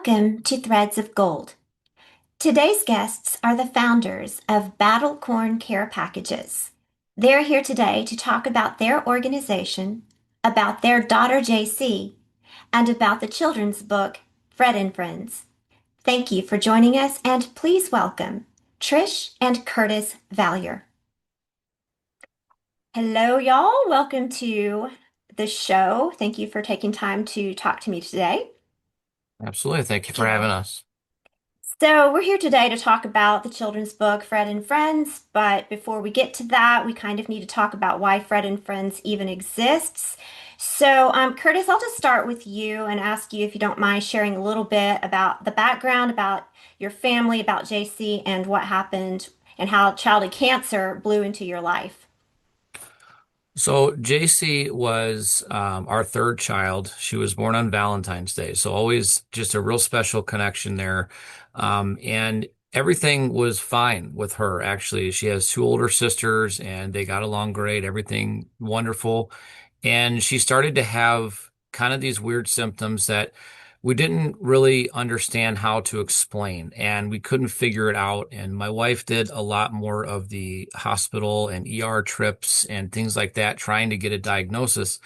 Welcome to Threads of Gold. Today's guests are the founders of Battle Corn Care Packages. They're here today to talk about their organization, about their daughter JC, and about the children's book Fred and Friends. Thank you for joining us, and please welcome Trish and Curtis Valier. Hello, y'all. Welcome to the show. Thank you for taking time to talk to me today. Absolutely. Thank you for having us. So, we're here today to talk about the children's book, Fred and Friends. But before we get to that, we kind of need to talk about why Fred and Friends even exists. So, Curtis, I'll just start with you and ask you if you don't mind sharing a little bit about the background, about your family, about JC, and what happened and how childhood cancer blew into your life. So JC was our third child. She was born on Valentine's Day. So always just a real special connection there. And everything was fine with her, actually. She has two older sisters and they got along great, everything wonderful. And she started to have kind of these weird symptoms that we didn't really understand how to explain, and we couldn't figure it out. And my wife did a lot more of the hospital and ER trips and things like that, trying to get a diagnosis.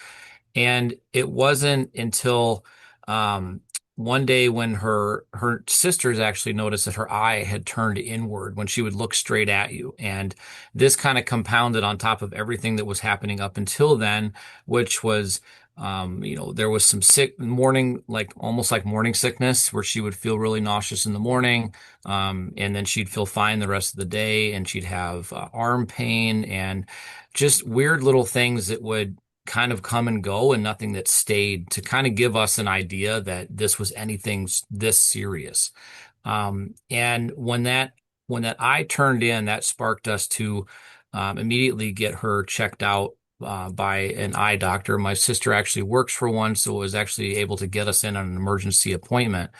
And it wasn't until um, one day when her sisters actually noticed that her eye had turned inward when she would look straight at you. And this kind of compounded on top of everything that was happening up until then, which was there was some sick morning, like almost like morning sickness, where she would feel really nauseous in the morning, and then she'd feel fine the rest of the day, and she'd have arm pain and just weird little things that would kind of come and go and nothing that stayed to kind of give us an idea that this was anything this serious. And when that eye turned in, that sparked us to immediately get her checked out by an eye doctor. My sister actually works for one, so was actually able to get us in on an emergency appointment.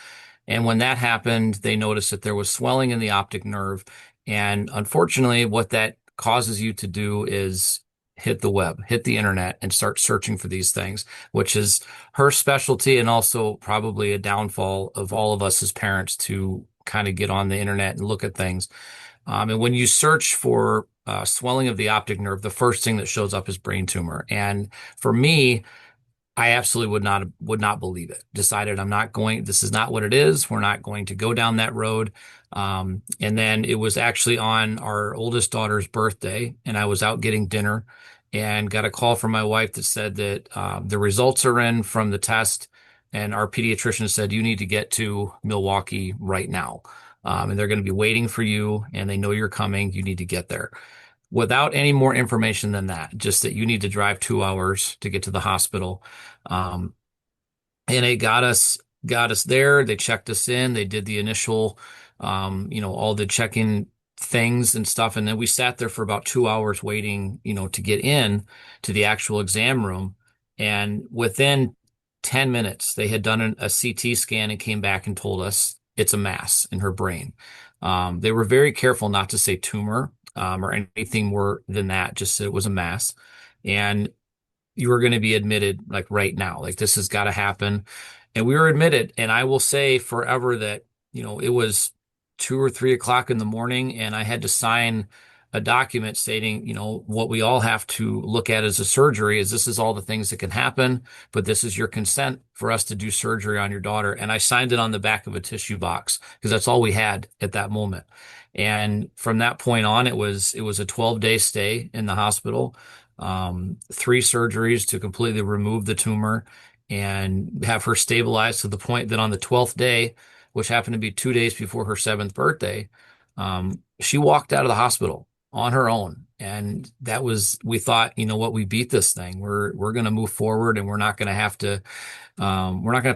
And when that happened, they noticed that there was swelling in the optic nerve. And unfortunately, what that causes you to do is hit the web, hit the internet, and start searching for these things, which is her specialty and also probably a downfall of all of us as parents to kind of get on the internet and look at things. And when you search for swelling of the optic nerve, the first thing that shows up is brain tumor. And for me, I absolutely would not believe it. Decided I'm not going, this is not what it is. We're not going to go down that road. And then it was actually on our oldest daughter's birthday, and I was out getting dinner and got a call from my wife that said that the results are in from the test, and our pediatrician said you need to get to Milwaukee right now. And they're going to be waiting for you, and they know you're coming. You need to get there without any more information than that, just that you need to drive 2 hours to get to the hospital. Um, and it got us there. They checked us in. They did the initial, all the checking things and stuff. And then we sat there for about 2 hours waiting, to get in to the actual exam room. And within 10 minutes, they had done a CT scan and came back and told us it's a mass in her brain. They were very careful not to say tumor, or anything more than that, just that it was a mass. And you were going to be admitted like right now. Like this has got to happen. And we were admitted. And I will say forever that, it was 2 or 3 o'clock in the morning and I had to sign a document stating, what we all have to look at as a surgery is this is all the things that can happen, but this is your consent for us to do surgery on your daughter. And I signed it on the back of a tissue box because that's all we had at that moment. And from that point on, it was a 12-day stay in the hospital, three surgeries to completely remove the tumor and have her stabilized to the point that on the 12th day, which happened to be 2 days before her seventh birthday, she walked out of the hospital on her own. And that was, we thought, what, we beat this thing. We're going to move forward and we're not going to have to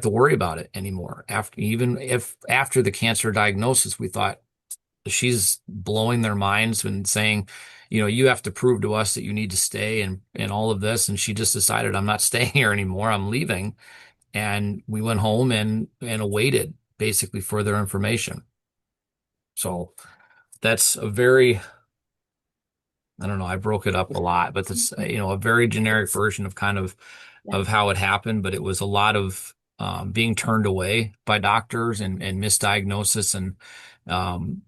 worry about it anymore. Even if after the cancer diagnosis, we thought she's blowing their minds and saying, you have to prove to us that you need to stay and all of this. And she just decided, I'm not staying here anymore. I'm leaving. And we went home and awaited basically further information. So that's a very, I don't know, I broke it up a lot, but that's, a very generic version of kind of how it happened. But it was a lot of being turned away by doctors and misdiagnosis, and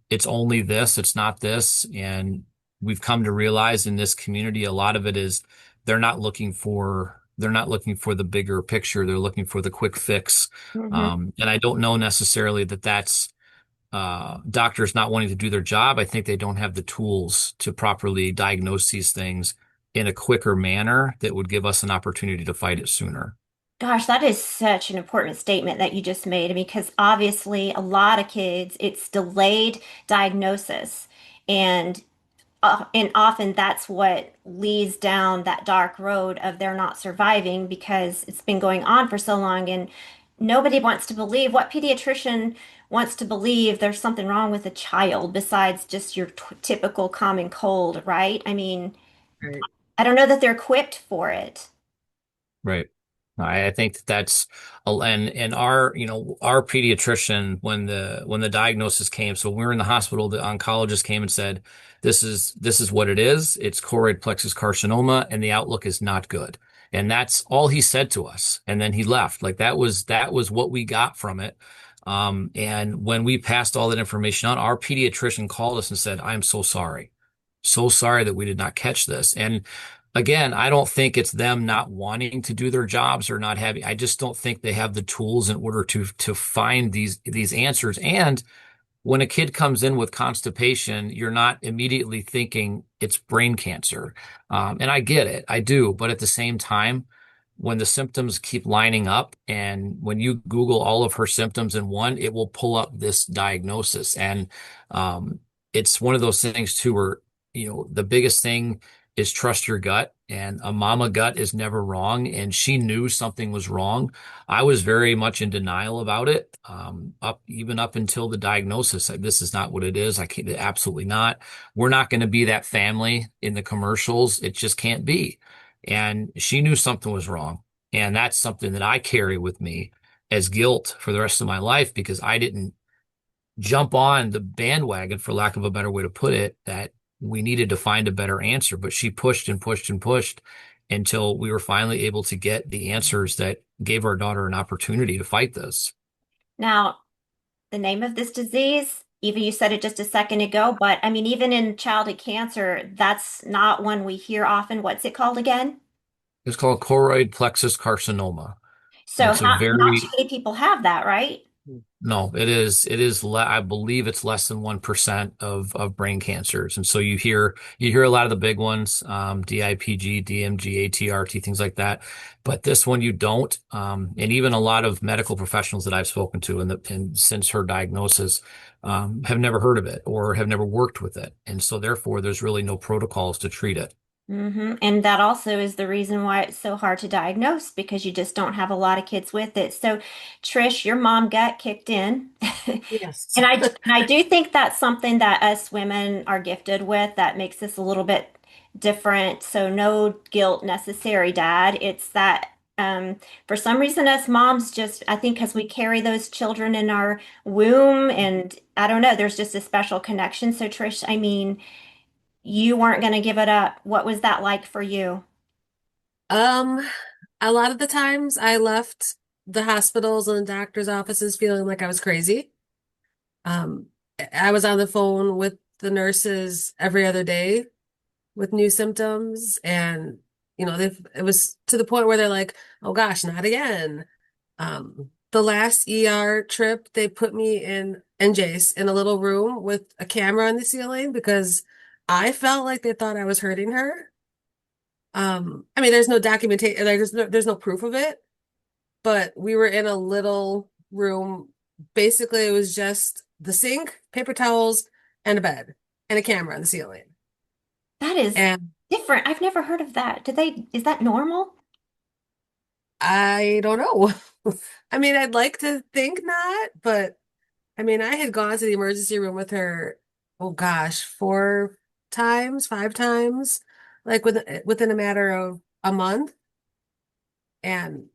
it's only this, it's not this. And we've come to realize in this community, a lot of it is they're not looking for the bigger picture. They're looking for the quick fix. Hmm. And I don't know necessarily that that's doctors not wanting to do their job. I think they don't have the tools to properly diagnose these things in a quicker manner that would give us an opportunity to fight it sooner. Gosh, that is such an important statement that you just made because obviously a lot of kids, it's delayed diagnosis. And often that's what leads down that dark road of they're not surviving because it's been going on for so long. And nobody wants to believe, what pediatrician wants to believe there's something wrong with a child besides just your typical common cold, right? I mean, Right. I don't know that they're equipped for it. Right. I think that's and our our pediatrician when the diagnosis came, so when we were in the hospital, the oncologist came and said this is what it is. It's choroid plexus carcinoma, and the outlook is not good. And that's all he said to us. And then he left. Like that was what we got from it. And when we passed all that information on, our pediatrician called us and said, "I'm so sorry. So sorry that we did not catch this." And again, I don't think it's them not wanting to do their jobs or not having, I just don't think they have the tools in order to find these answers. And when a kid comes in with constipation, you're not immediately thinking it's brain cancer. And I get it, I do. But at the same time, when the symptoms keep lining up and when you Google all of her symptoms in one, it will pull up this diagnosis. And it's one of those things too where, the biggest thing is trust your gut. And a mama gut is never wrong. And she knew something was wrong. I was very much in denial about it, even up until the diagnosis. Like, this is not what it is. I can't, absolutely not. We're not going to be that family in the commercials. It just can't be. And she knew something was wrong. And that's something that I carry with me as guilt for the rest of my life because I didn't jump on the bandwagon, for lack of a better way to put it, that we needed to find a better answer. But she pushed and pushed and pushed until we were finally able to get the answers that gave our daughter an opportunity to fight this. Now, the name of this disease, even you said it just a second ago, but I mean, even in childhood cancer, that's not one we hear often. What's it called again? It's called choroid plexus carcinoma. So, It's a not too very many people have that, right? No, I believe it's less than 1% of brain cancers. And so you hear a lot of the big ones, DIPG, DMG, ATRT, things like that. But this one you don't. And even a lot of medical professionals that I've spoken to and since her diagnosis, have never heard of it or have never worked with it. And so therefore there's really no protocols to treat it. And that also is the reason why it's so hard to diagnose because you just don't have a lot of kids with it. So, Trish, your mom gut kicked in. Yes. And I do think that's something that us women are gifted with that makes us a little bit different. So no guilt necessary, Dad. It's that for some reason us moms just I think because we carry those children in our womb and I don't know, there's just a special connection. So Trish, I mean, you weren't going to give it up. What was that like for you? Um, a lot of the times I left the hospitals and the doctor's offices feeling like I was crazy. Um, I was on the phone with the nurses every other day with new symptoms, and it was to the point where they're like, "Oh gosh, not again." The last ER trip, they put me in Jace in a little room with a camera on the ceiling because I felt like they thought I was hurting her. I mean, there's no documentation, like there's no proof of it, but we were in a little room. Basically, it was just the sink, paper towels, and a bed, and a camera on the ceiling. That is And different. I've never heard of that. Is that normal? I don't know. I mean, I'd like to think not, but I mean, I had gone to the emergency room with her, oh gosh, 4 times, 5 times, like within a matter of a month. And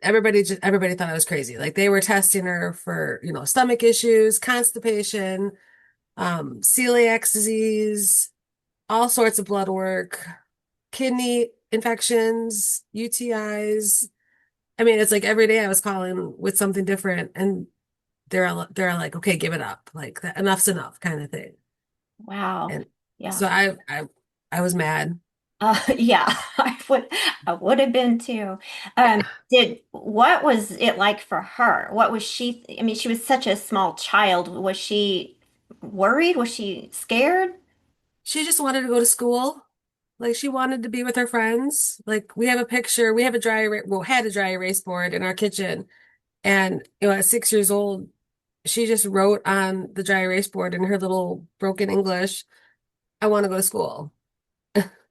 everybody thought I was crazy. Like they were testing her for, stomach issues, constipation, celiac disease, all sorts of blood work, kidney infections, UTIs. I mean, it's like every day I was calling with something different, and they're like, okay, give it up, like that, enough's enough, kind of thing. Wow. And Yeah. so I was mad. Yeah, I would have been too. What was it like for her? What was she, I mean, she was such a small child. Was she worried? Was she scared? She just wanted to go to school. Like she wanted to be with her friends. Like we have a picture, we have a well, had a dry erase board in our kitchen. And at 6 years old, she just wrote on the dry erase board in her little broken English, I want to go to school.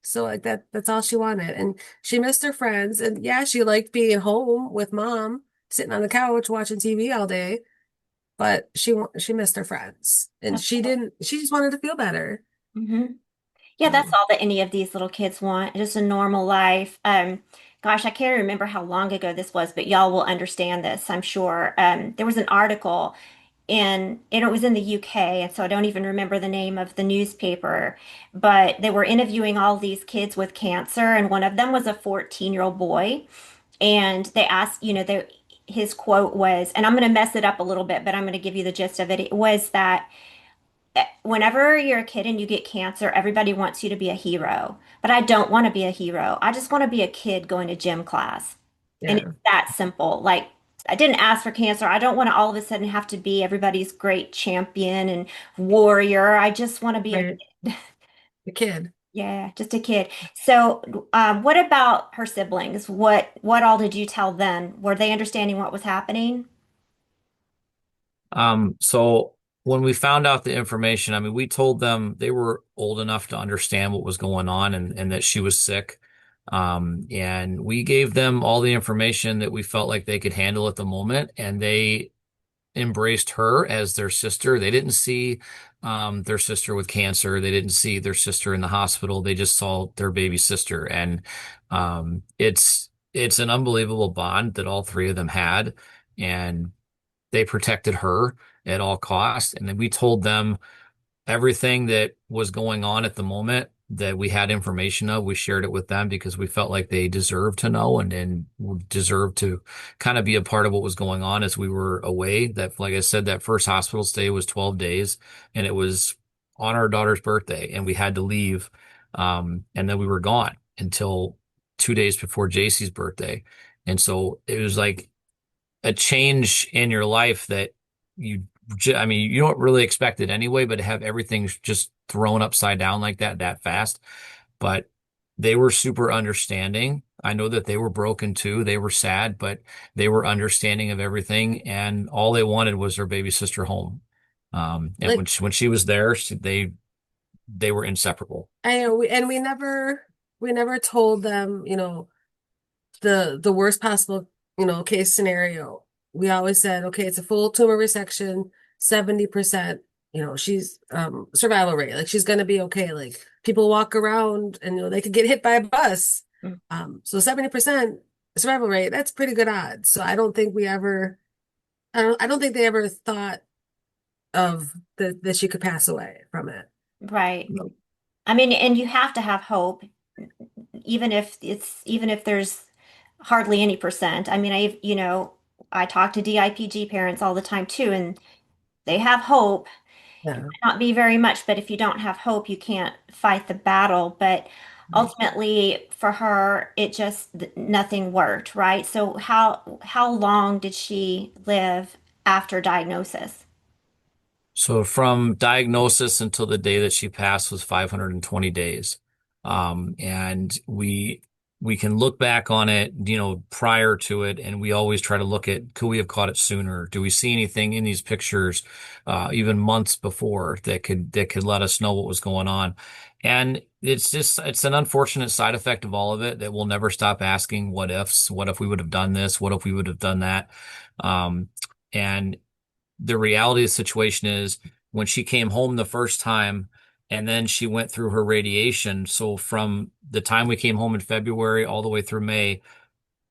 So like that's all she wanted. And she missed her friends. And yeah, she liked being home with mom, sitting on the couch watching TV all day, but she missed her friends. And she just wanted to feel better. Hmm. Yeah, that's Um, all that any of these little kids want, just a normal life. Gosh, I can't remember how long ago this was, but y'all will understand this, I'm sure. There was an article and it was in the UK, and so I don't even remember the name of the newspaper, but they were interviewing all these kids with cancer, and one of them was a 14-year-old boy, and they asked, his quote was, and I'm going to mess it up a little bit, but I'm going to give you the gist of it. It was that whenever you're a kid and you get cancer, everybody wants you to be a hero. But I don't want to be a hero. I just want to be a kid going to gym class. And it's yeah, that simple. Like, I didn't ask for cancer. I don't want to all of a sudden have to be everybody's great champion and warrior. I just want to be a, right. The kid. yeah, just a kid. So, what about her siblings? What all did you tell them? Were they understanding what was happening? So when we found out the information, I mean, we told them they were old enough to understand what was going on and that she was sick. And we gave them all the information that we felt like they could handle at the moment, and they embraced her as their sister. They didn't see their sister with cancer. They didn't see their sister in the hospital. They just saw their baby sister. And it's an unbelievable bond that all three of them had. And they protected her at all costs. And then we told them everything that was going on at the moment that we had information of. We shared it with them because we felt like they deserved to know and deserved to kind of be a part of what was going on as we were away. That, like I said, that first hospital stay was 12 days, and it was on our daughter's birthday, and we had to leave. And then we were gone until 2 days before JC's birthday. And so it was like a change in your life that you, I mean, you don't really expect it anyway, but to have everything just thrown upside down like that fast. But they were super understanding. I know that they were broken too. They were sad, but they were understanding of everything. And all they wanted was their baby sister home. And Like when she was there, they were inseparable. I know we never told them, the worst possible, case scenario. We always said, okay, it's a full tumor resection, 70%, she's survival rate. Like she's gonna be okay. Like people walk around and they could get hit by a bus. So 70% survival rate, that's pretty good odds. So I don't think they ever thought of that she could pass away from it. Right. I mean, and you have to have hope, even if there's hardly any percent. I mean, I talk to DIPG parents all the time too, and they have hope. It Yeah. might not be very much, but if you don't have hope, you can't fight the battle. But ultimately, for her, it just nothing worked, right? So how long did she live after diagnosis? So from diagnosis until the day that she passed was 520 days. And we can look back on it, prior to it, and we always try to look at, could we have caught it sooner? Do we see anything in these pictures, even months before that could let us know what was going on? And it's an unfortunate side effect of all of it that we'll never stop asking what ifs. What if we would have done this? What if we would have done that? And the reality of the situation is when she came home the first time and then she went through her radiation. So from the time we came home in February all the way through May,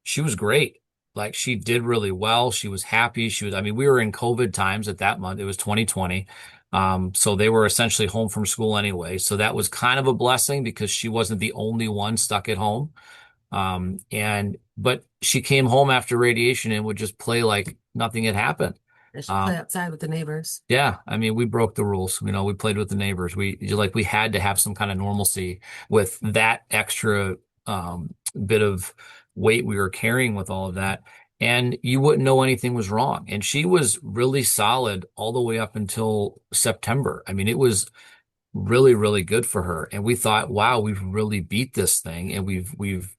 she was great. Like she did really well. She was happy. I mean, we were in COVID times at that month. It was 2020. So they were essentially home from school anyway. So that was kind of a blessing because she wasn't the only one stuck at home. But she came home after radiation and would just play like nothing had happened. I should play Um, outside with the neighbors. yeah, I mean, we broke the rules. We played with the neighbors. We had to have some kind of normalcy with that extra bit of weight we were carrying with all of that. And you wouldn't know anything was wrong. And she was really solid all the way up until September. I mean, it was really, really good for her. And we thought, wow, we've really beat this thing, and we've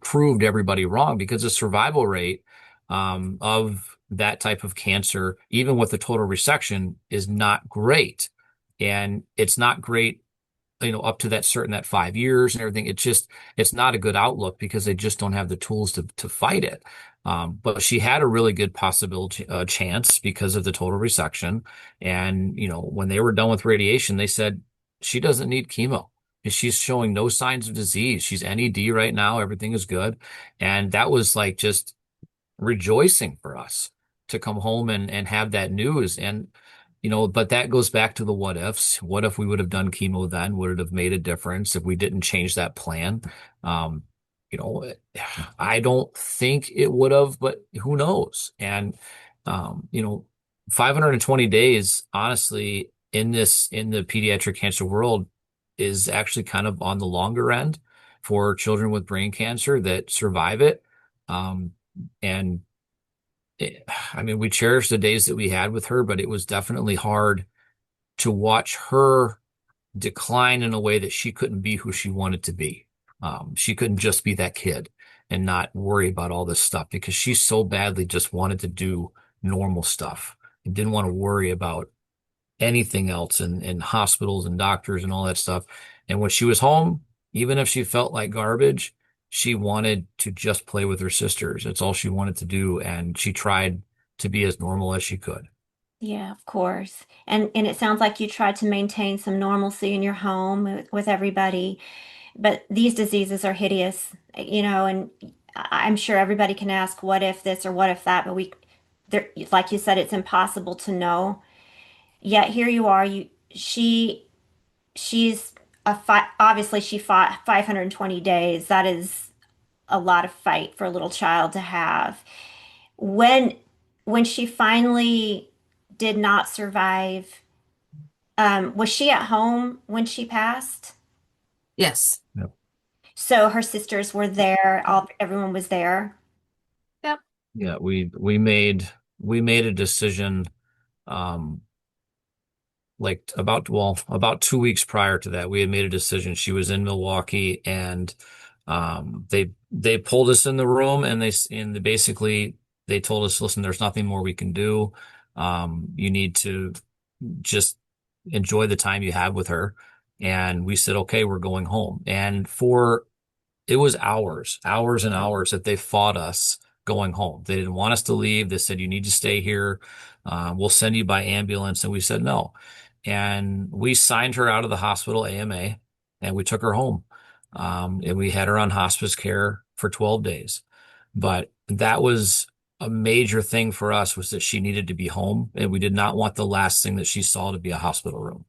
proved everybody wrong because the survival rate of that type of cancer, even with a total resection, is not great. And it's not great, up to that 5 years and everything. It's not a good outlook because they just don't have the tools to fight it. But she had a really good possibility, chance because of the total resection. And, when they were done with radiation, they said she doesn't need chemo. She's showing no signs of disease. She's NED right now. Everything is good. And that was like just rejoicing for us to come home and have that news. And, but that goes back to the what ifs. What if we would have done chemo then? Would it have made a difference if we didn't change that plan? Um, you know, I don't think it would have, but who knows? And, um, you know, 520 days, honestly, in the pediatric cancer world is actually kind of on the longer end for children with brain cancer that survive it. Um, and I mean, we cherish the days that we had with her, but it was definitely hard to watch her decline in a way that she couldn't be who she wanted to be. She couldn't just be that kid and not worry about all this stuff because she so badly just wanted to do normal stuff and didn't want to worry about anything else in hospitals and doctors and all that stuff. And when she was home, even if she felt like garbage, she wanted to just play with her sisters. That's all she wanted to do. And she tried to be as normal as she could. Yeah, of course. And it sounds like you tried to maintain some normalcy in your home with everybody. But these diseases are hideous, and I'm sure everybody can ask what if this or what if that, but there, like you said, it's impossible to know. Yet here you are, she's obviously she fought 520 days. That is a lot of fight for a little child to have. When when she finally did not survive, was she at home when she passed? Yes. Yep. So her sisters were there, everyone was there. Yep. Yeah, we made a decision um like about 2 weeks prior to that. We had made a decision. She was in Milwaukee, and they pulled us in the room, and basically they told us, listen, there's nothing more we can do. You need to just enjoy the time you have with her. And we said, okay, we're going home. And it was hours and hours that they fought us going home. They didn't want us to leave. They said, you need to stay here. We'll send you by ambulance. And we said no. And we signed her out of the hospital AMA, and we took her home. And we had her on hospice care for 12 days. But that was a major thing for us, was that she needed to be home, and we did not want the last thing that she saw to be a hospital room.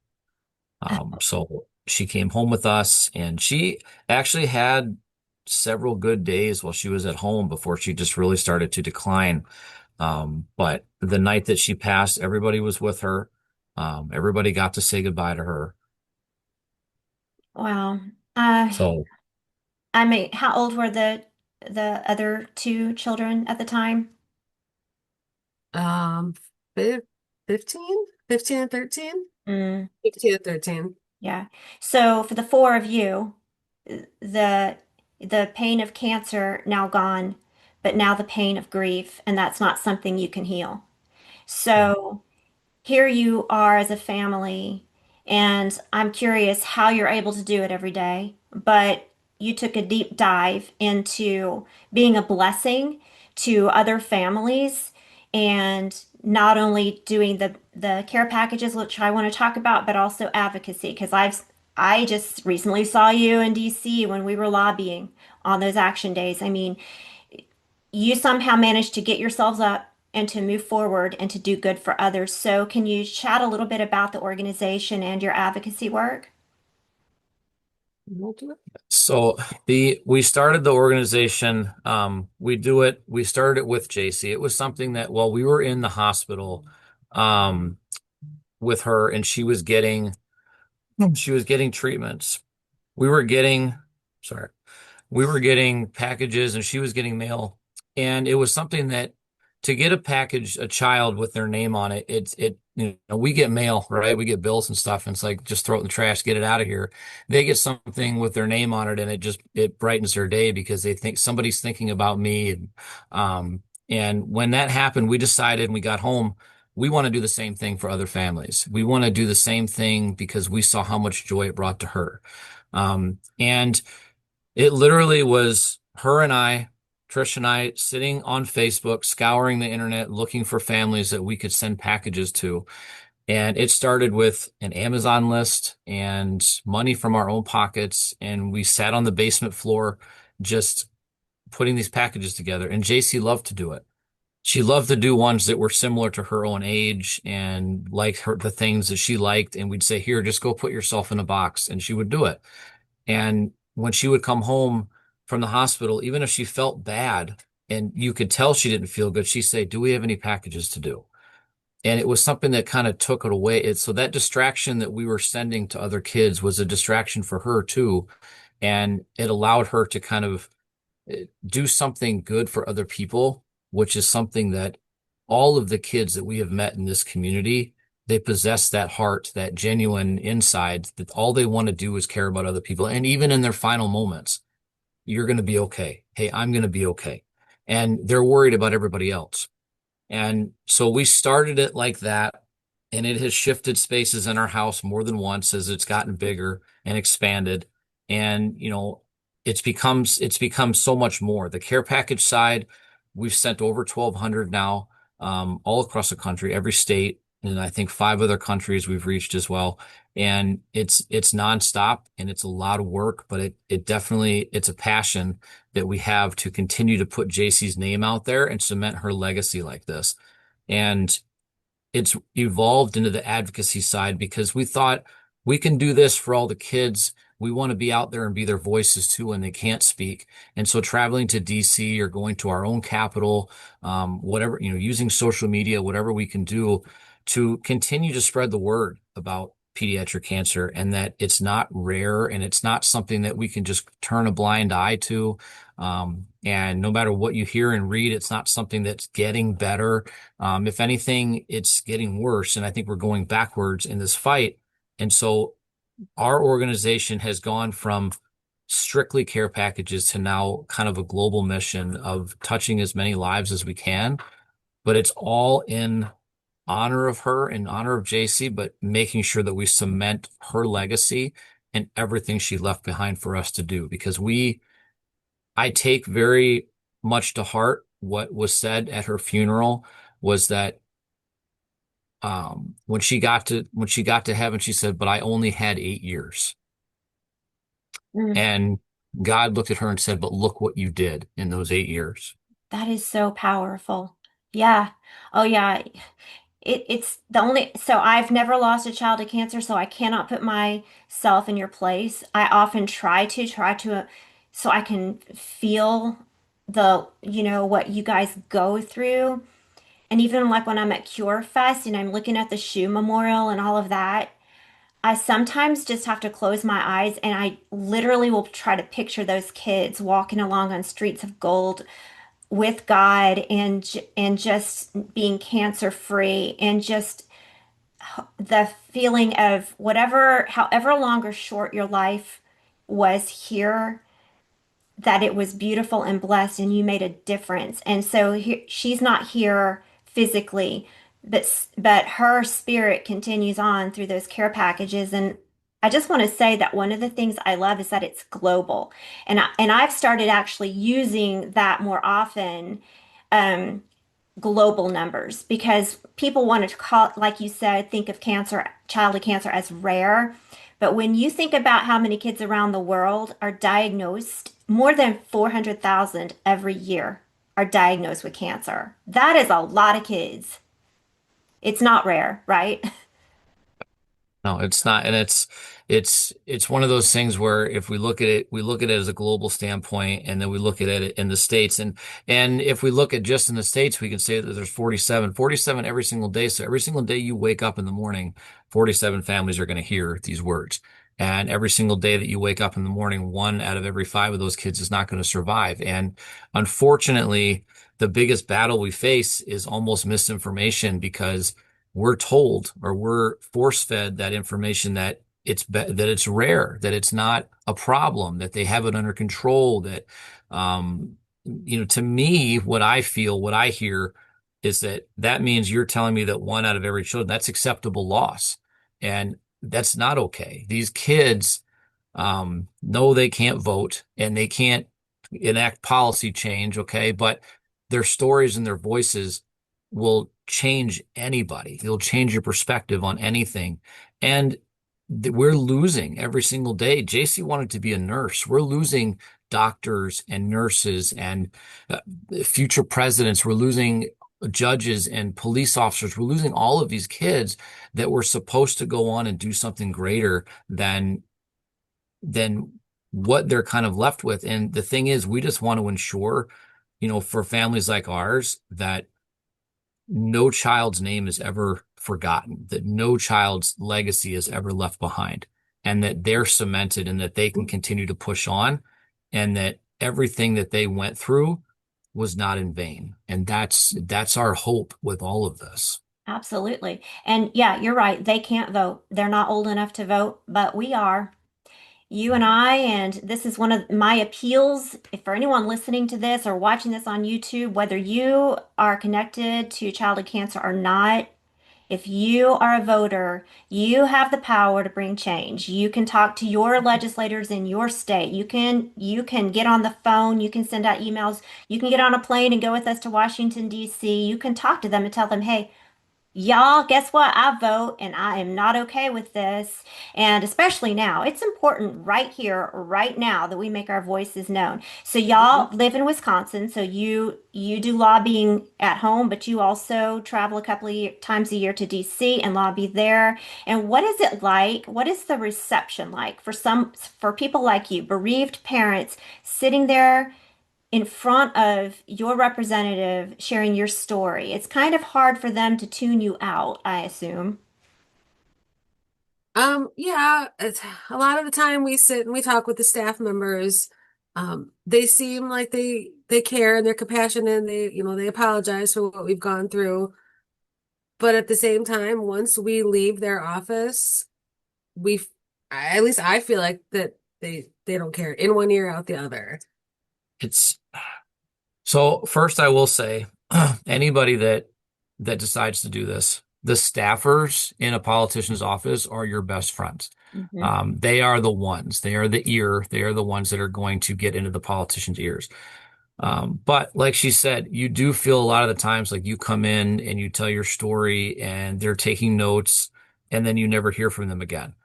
So she came home with us, and she actually had several good days while she was at home before she just really started to decline. But the night that she passed, everybody was with her. Everybody got to say goodbye to her. Wow. Uh, So I mean, how old were the other two children at the time? Um, fif- 15? 15 and 13? Mm, 15 and 13. yeah. So for the four of you, the the pain of cancer now gone, but now the pain of grief, and that's not something you can heal. So here you are as a family, and I'm curious how you're able to do it every day, but you took a deep dive into being a blessing to other families and not only doing the care packages, which I want to talk about, but also advocacy, because I just recently saw you in DC when we were lobbying on those action days. I mean, you somehow managed to get yourselves up and to move forward and to do good for others. So, can you chat a little bit about the organization and your advocacy work? So we started the organization. We started it with JC. It was something that while we were in the hospital, um, with her and she was getting treatments. We were getting, sorry, we were getting packages and she was getting mail. And it was something that to get a package, a child with their name on it, we get mail, right? We get bills and stuff. And it's like, just throw it in the trash, get it out of here. They get something with their name on it and it brightens their day because they think somebody's thinking about me. And when that happened, we decided and we got home, we want to do the same thing for other families. We want to do the same thing because we saw how much joy it brought to her. And it literally was her and I, Trish and I, sitting on Facebook, scouring the internet, looking for families that we could send packages to. And it started with an Amazon list and money from our own pockets. And we sat on the basement floor just putting these packages together. And JC loved to do it. She loved to do ones that were similar to her own age and like the things that she liked. And we'd say, here, just go put yourself in a box. And she would do it. And when she would come home from the hospital, even if she felt bad and you could tell she didn't feel good, she'd say, do we have any packages to do? And it was something that kind of took it away. So that distraction that we were sending to other kids was a distraction for her too. And it allowed her to kind of do something good for other people, which is something that all of the kids that we have met in this community, they possess that heart, that genuine inside that all they want to do is care about other people. And even in their final moments, you're going to be okay. Hey, I'm going to be okay. And they're worried about everybody else. And so we started it like that. And it has shifted spaces in our house more than once as it's gotten bigger and expanded. And, it's become so much more. The care package side, we've sent over 1,200 now, all across the country, every state, and I think five other countries we've reached as well. And it's nonstop and it's a lot of work, but it definitely it's a passion that we have to continue to put JC's name out there and cement her legacy like this. And it's evolved into the advocacy side because we thought we can do this for all the kids. We want to be out there and be their voices too when they can't speak. And so traveling to DC or going to our own capital, whatever, using social media, whatever we can do to continue to spread the word about pediatric cancer and that it's not rare and it's not something that we can just turn a blind eye to. And no matter what you hear and read, it's not something that's getting better. If anything, it's getting worse. And I think we're going backwards in this fight. And so our organization has gone from strictly care packages to now kind of a global mission of touching as many lives as we can. But it's all in honor of her, in honor of JC, but making sure that we cement her legacy and everything she left behind for us to do. Because I take very much to heart what was said at her funeral was that when she got to heaven, she said, "But I only had 8 years." Mm, And God looked at her and said, "But look what you did in those 8 years." that is so powerful. Yeah. Oh, yeah. It's the only, so I've never lost a child to cancer, so I cannot put myself in your place. I often try to, so I can feel what you guys go through. And even like when I'm at Cure Fest and I'm looking at the shoe memorial and all of that, I sometimes just have to close my eyes and I literally will try to picture those kids walking along on streets of gold with God and just being cancer free and just the feeling of whatever, however long or short your life was here, that it was beautiful and blessed and you made a difference. And so she's not here physically, but her spirit continues on through those care packages. And I just want to say that one of the things I love is that it's global. And I've started actually using that more often. Um, Global numbers because people want to call, like you said, think of cancer, childhood cancer as rare. But when you think about how many kids around the world are diagnosed, more than 400,000 every year are diagnosed with cancer. That is a lot of kids. It's not rare, right? No, it's not. And it's one of those things where if we look at it, we look at it as a global standpoint, and then we look at it in the States. And if we look at just in the States, we can say that there's 47 every single day. So every single day you wake up in the morning, 47 families are going to hear these words. And every single day that you wake up in the morning, one out of every five of those kids is not going to survive. And unfortunately, the biggest battle we face is almost misinformation, because we're told, or we're force fed that information, that that it's rare, that it's not a problem, that they have it under control, that to me, what I feel, what I hear is that means you're telling me that one out of every children, that's acceptable loss. And that's not okay. These kids know they can't vote and they can't enact policy change, okay? But their stories and their voices will change anybody. It'll change your perspective on anything. And we're losing every single day. JC wanted to be a nurse. We're losing doctors and nurses and future presidents. We're losing judges and police officers. We're losing all of these kids that were supposed to go on and do something greater than what they're kind of left with. And the thing is, we just want to ensure, for families like ours, that no child's name is ever forgotten, that no child's legacy is ever left behind, and that they're cemented and that they can continue to push on, and that everything that they went through was not in vain. And that's our hope with all of this. Absolutely. And yeah, you're right. They can't vote. They're not old enough to vote, but we are. You and I, and this is one of my appeals. If for anyone listening to this or watching this on YouTube, whether you are connected to childhood cancer or not, if you are a voter, you have the power to bring change. You can talk to your legislators in your state. You can get on the phone, you can send out emails, you can get on a plane and go with us to Washington, D.C. You can talk to them and tell them, hey, y'all, guess what? I vote and I am not okay with this. And especially now, it's important right here, right now, that we make our voices known. So y'all live in Wisconsin, so you do lobbying at home, but you also travel a couple of times a year to DC and lobby there. And what is it like? What is the reception like for people like you, bereaved parents sitting there in front of your representative sharing your story? It's kind of hard for them to tune you out, I assume. Yeah, it's, a lot of the time we sit and we talk with the staff members. They seem like they care and they're compassionate and they apologize for what we've gone through. But at the same time, once we leave their office, we, at least I feel like that they don't care, in one ear out the other. It's So first, I will say, anybody that decides to do this, the staffers in a politician's office are your best friends. Hmm. They are the ones, they are the ear, they are the ones that are going to get into the politician's ears. But like she said, you do feel a lot of the times like you come in and you tell your story and they're taking notes, and then you never hear from them again.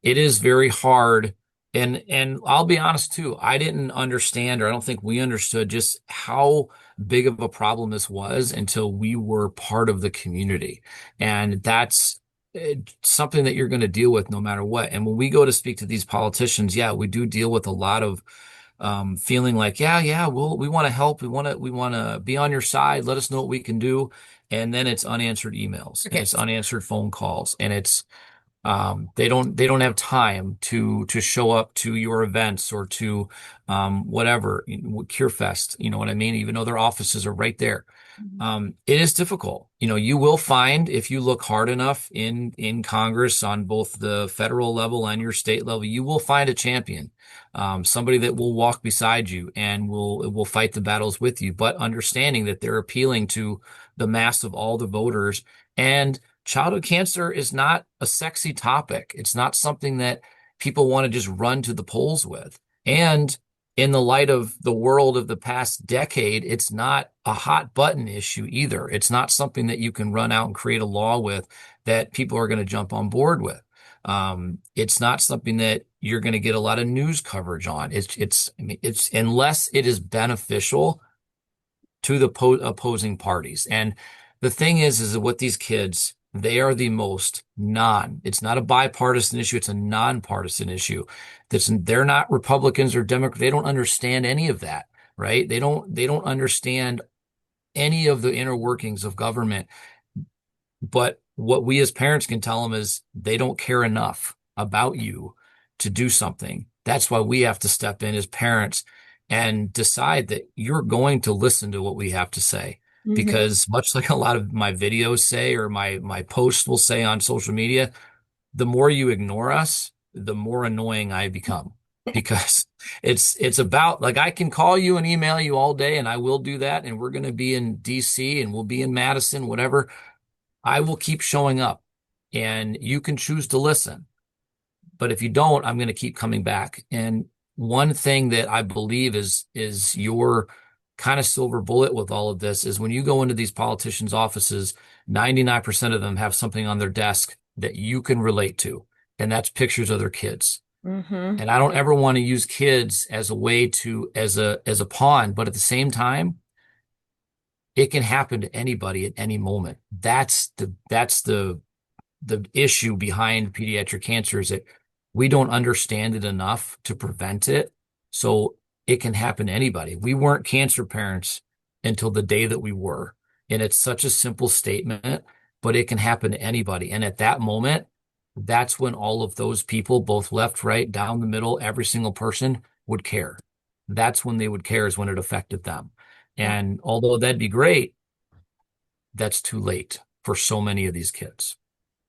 It is very hard. And I'll be honest too, I didn't understand, or I don't think we understood just how big of a problem this was until we were part of the community. And that's something that you're going to deal with no matter what. And when we go to speak to these politicians, yeah, we do deal with a lot of feeling like, yeah, we want to help. We want to be on your side. Let us know what we can do. And then it's unanswered emails and Okay. it's unanswered phone calls, and it's they don't have time to show up to your events or to whatever, CureFest, you know what I mean? Even though their offices are right there. It is difficult. You will find, if you look hard enough in Congress on both the federal level and your state level, you will find a champion, somebody that will walk beside you and will fight the battles with you, but understanding that they're appealing to the mass of all the voters. And childhood cancer is not a sexy topic. It's not something that people want to just run to the polls with. And in the light of the world of the past decade, it's not a hot button issue either. It's not something that you can run out and create a law with that people are going to jump on board with. It's not something that you're going to get a lot of news coverage on. I mean, it's unless it is beneficial to the opposing parties. And the thing is what these kids, They are the most it's not a bipartisan issue. It's a nonpartisan issue. They're not Republicans or Democrats. They don't understand any of that, right? They don't understand any of the inner workings of government. But what we as parents can tell them is they don't care enough about you to do something. That's why we have to step in as parents and decide that you're going to listen to what we have to say. Hmm. Because much like a lot of my videos say, or my posts will say on social media, the more you ignore us, the more annoying I become. Because it's about, like, I can call you and email you all day, and I will do that, and we're going to be in DC and we'll be in Madison, whatever. I will keep showing up, and you can choose to listen. But if you don't, I'm going to keep coming back. And one thing that I believe is your kind of silver bullet with all of this is when you go into these politicians' offices, 99% of them have something on their desk that you can relate to, and that's pictures of their kids. Hmm. And I don't ever want to use kids as a way to as a pawn, but at the same time, it can happen to anybody at any moment. That's the issue behind pediatric cancer, is that we don't understand it enough to prevent it. So it can happen to anybody. We weren't cancer parents until the day that we were. And it's such a simple statement, but it can happen to anybody. And at that moment, that's when all of those people, both left, right, down the middle, every single person would care. That's when they would care, is when it affected them. Yeah. And although that'd be great, that's too late for so many of these kids.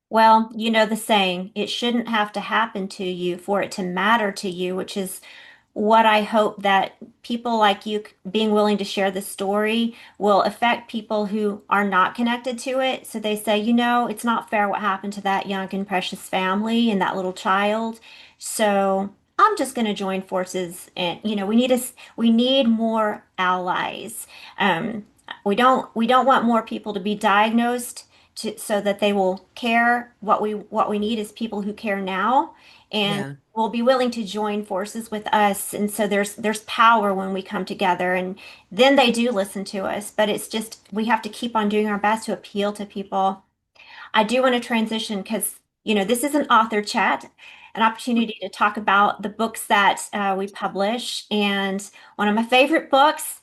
Well, you know the saying, it shouldn't have to happen to you for it to matter to you, which is what I hope that people like you being willing to share the story will affect people who are not connected to it. So they say, you know, it's not fair what happened to that young and precious family and that little child. So I'm just going to join forces, and you know, we need more allies. Um, we don't want more people to be diagnosed so that they will care. What we need is people who care now and Yeah. will be willing to join forces with us. And so there's power when we come together, and then they do listen to us. But it's just we have to keep on doing our best to appeal to people. I do want to transition because, you know, this is an author chat, an opportunity to talk about the books that we publish. And one of my favorite books,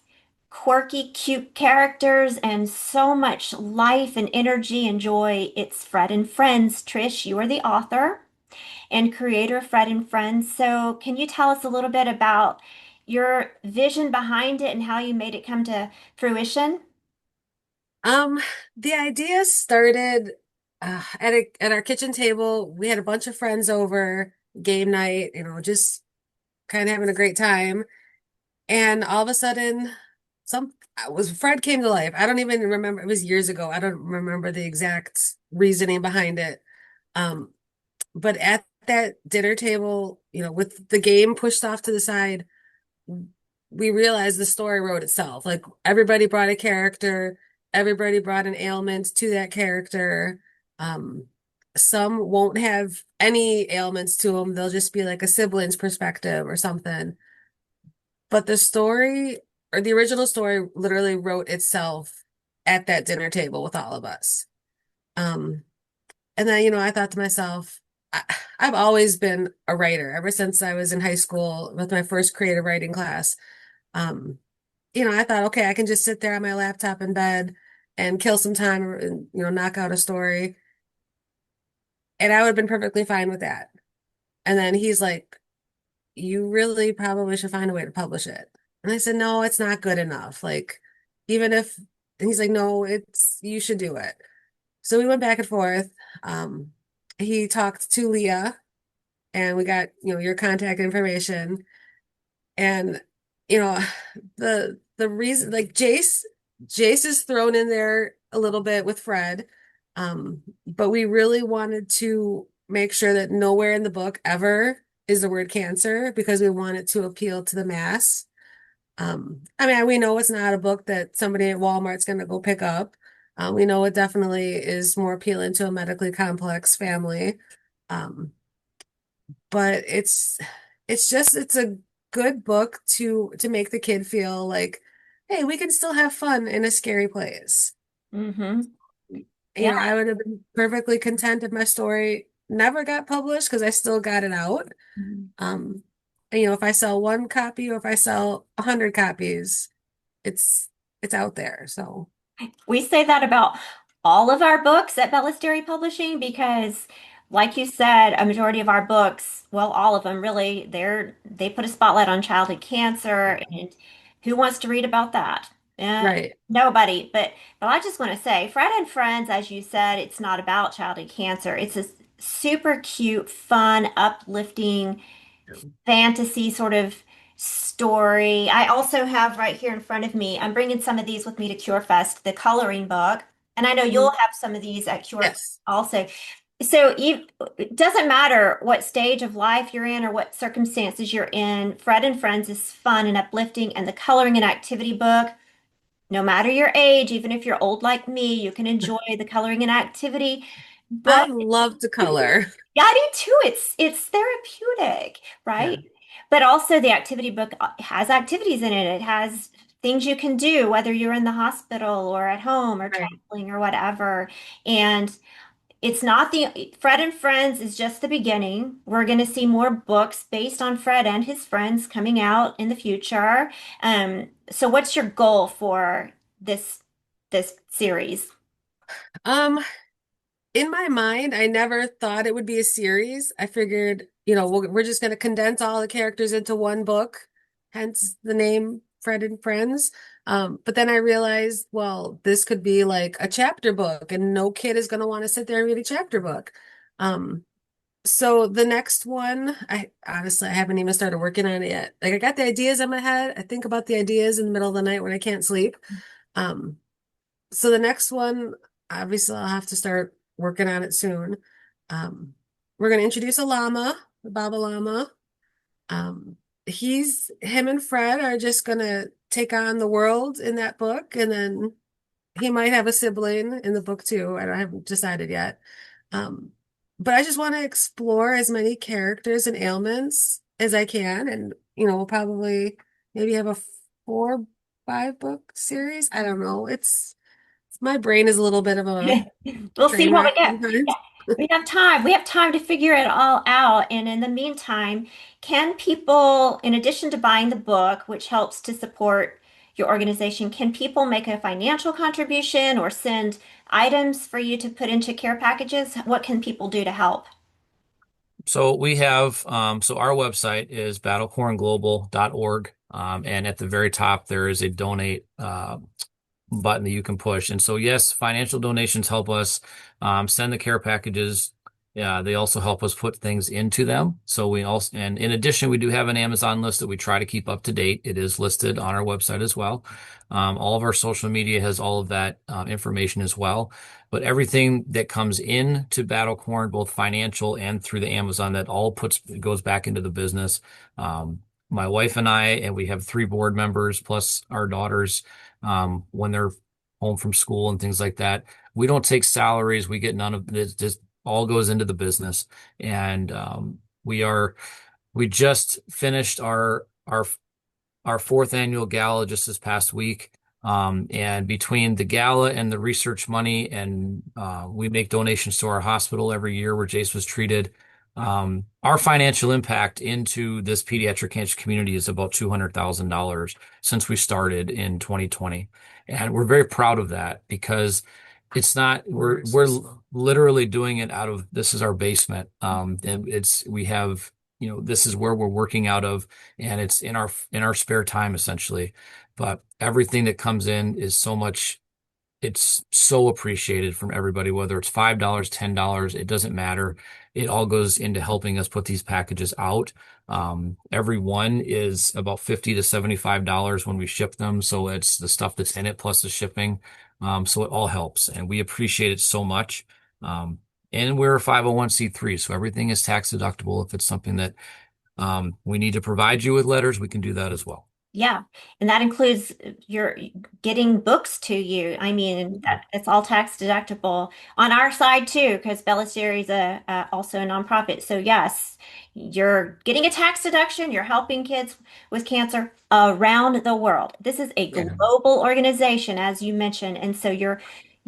quirky, cute characters, and so much life and energy and joy. It's Fred and Friends. Trish, you are the author and creator of Fred and Friends. So, can you tell us a little bit about your vision behind it and how you made it come to fruition? Um, the idea started at our kitchen table. We had a bunch of friends over, game night, just kind of having a great time. And all of a sudden, some was Fred came to life. I don't even remember. It was years ago. I don't remember the exact reasoning behind it. Um, but at that dinner table, with the game pushed off to the side, we realized the story wrote itself. Like everybody brought a character, everybody brought an ailment to that character. Um, some won't have any ailments to them. They'll just be like a sibling's perspective or something. But the story or the original story literally wrote itself at that dinner table with all of us. Um, and then, I thought to myself, I, I've always been a writer ever since I was in high school with my first creative writing class. Um, I thought, okay, I can just sit there on my laptop in bed and kill some time and, knock out a story. And I would have been perfectly fine with that. And then he's like, you really probably should find a way to publish it. And I said, no, it's not good enough. Like, even if, and he's like, no, you should do it. So we went back and forth. Um, he talked to Leah and we got, your contact information. And, you know, the reason like Jace is thrown in there a little bit with Fred. But we really wanted to make sure that nowhere in the book ever is the word cancer because we want it to appeal to the mass. I mean, we know it's not a book that somebody at Walmart's going to go pick up. We know it definitely is more appealing to a medically complex family. Um, but it's a good book to make the kid feel like, hey, we can still have fun in a scary place. Mm-hmm. You know, I would have been perfectly content if my story never got published because I still got it out. Yeah. Um, and, you know, if I sell one copy or if I sell 100 copies, it's it's out there. So We say that about all of our books at Bellisterry Publishing because, like you said, a majority of our books, well, all of them really, they put a spotlight on childhood cancer, and who wants to read about that? right. Nobody. But I just want to say, Fred and Friends, as you said, it's not about childhood cancer. It's a super cute, fun, uplifting fantasy sort of story. I also have right here in front of me, I'm bringing some of these with me to CureFest, the coloring book. And I know you'll Mhm. have some of these at CureFest Yes. also. So it doesn't matter what stage of life you're in or what circumstances you're in, Fred and Friends is fun and uplifting. And the coloring and activity book, no matter your age, even if you're old like me, you can enjoy the coloring and activity I book. love to color. Yeah, I do too. It's therapeutic, right? Yeah. But also the activity book has activities in it. It has things you can do, whether you're in the hospital or at home or Right. traveling or whatever. And it's not the Fred and Friends is just the beginning. We're going to see more books based on Fred and his friends coming out in the future. So what's your goal for this series? Um, in my mind, I never thought it would be a series. I figured, you know, we're just going to condense all the characters into one book, hence the name Fred and Friends. But then I realized, well, this could be like a chapter book, and no kid is going to want to sit there and read a chapter book. Um, so the next one, I honestly I haven't even started working on it yet. Like I got the ideas in my head. I think about the ideas in the middle of the night when I can't sleep. Um, so the next one, obviously, I'll have to start working on it soon. Um, we're going to introduce a llama, the Baba Llama. Him and Fred are just going to take on the world in that book, and then he might have a sibling in the book too. I haven't decided yet. Um, but I just want to explore as many characters and ailments as I can, and you know, we'll probably maybe have a 4, 5 book series. I don't know. It's my brain is a little bit of a We'll see train what we wreck get. sometimes. We have time. We have time to figure it all out. And in the meantime, can people, in addition to buying the book, which helps to support your organization, can people make a financial contribution or send items for you to put into care packages? What can people do to help? So we have, so our website is battlecornglobal.org. And at the very top, there is a donate, button that you can push. And so, yes, financial donations help us send the care packages. Yeah, they also help us put things into them. So we also, and in addition, we do have an Amazon list that we try to keep up to date. It is listed on our website as well. All of our social media has all of that information as well. But everything that comes in to Battlecorn, both financial and through the Amazon, that all goes back into the business. My wife and I, and we have 3 board members plus our daughters when they're home from school and things like that. We don't take salaries. We get none of this. Just all goes into the business. And we just finished our 4th annual gala just this past week. And between the gala and the research money, and we make donations to our hospital every year where Jace was treated. Our financial impact into this pediatric cancer community is about $200,000 since we started in 2020. And we're very proud of that because it's not, we're literally doing it out of, this is our basement. And we have, this is where we're working out of, and it's in our spare time essentially. But everything that comes in is it's so appreciated from everybody, whether it's $5, $10, it doesn't matter. It all goes into helping us put these packages out. Every one is about $50 to $75 when we ship them. So it's the stuff that's in it plus the shipping. So it all helps, and we appreciate it so much. Um, and we're a 501(c)(3), so everything is tax deductible. If it's something that we need to provide you with letters, we can do that as well. Yeah, and that includes your getting books to you. I mean, that's all tax deductible on our side too, because Bellisaire is also a nonprofit. So yes, you're getting a tax deduction. You're helping kids with cancer around the world. This is a Yeah. global organization, as you mentioned, and so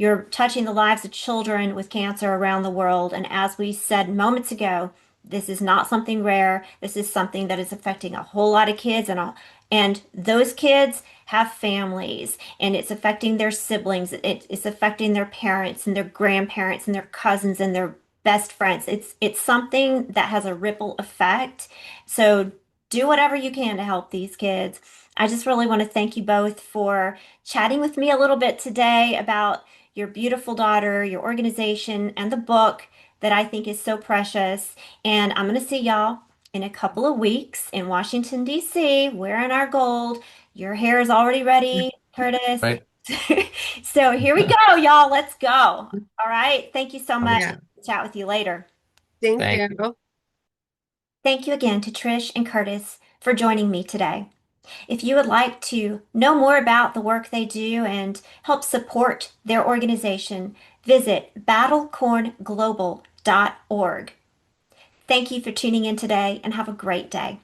You're touching the lives of children with cancer around the world. And as we said moments ago, this is not something rare. This is something that is affecting a whole lot of kids, and those kids have families, and it's affecting their siblings. It's affecting their parents and their grandparents and their cousins and their best friends. It's something that has a ripple effect. So do whatever you can to help these kids. I just really want to thank you both for chatting with me a little bit today about your beautiful daughter, your organization, and the book that I think is so precious. And I'm going to see y'all in a couple of weeks in Washington, D.C., wearing our gold. Your hair is already ready, Curtis. Right. So here we go, y'all. Let's go. All right. Thank you so much. Yeah. Chat with you later. Thank Thank you. you. Thank you again to Trish and Curtis for joining me today. If you would like to know more about the work they do and help support their organization, visit battlecornglobal.org. Thank you for tuning in today and have a great day.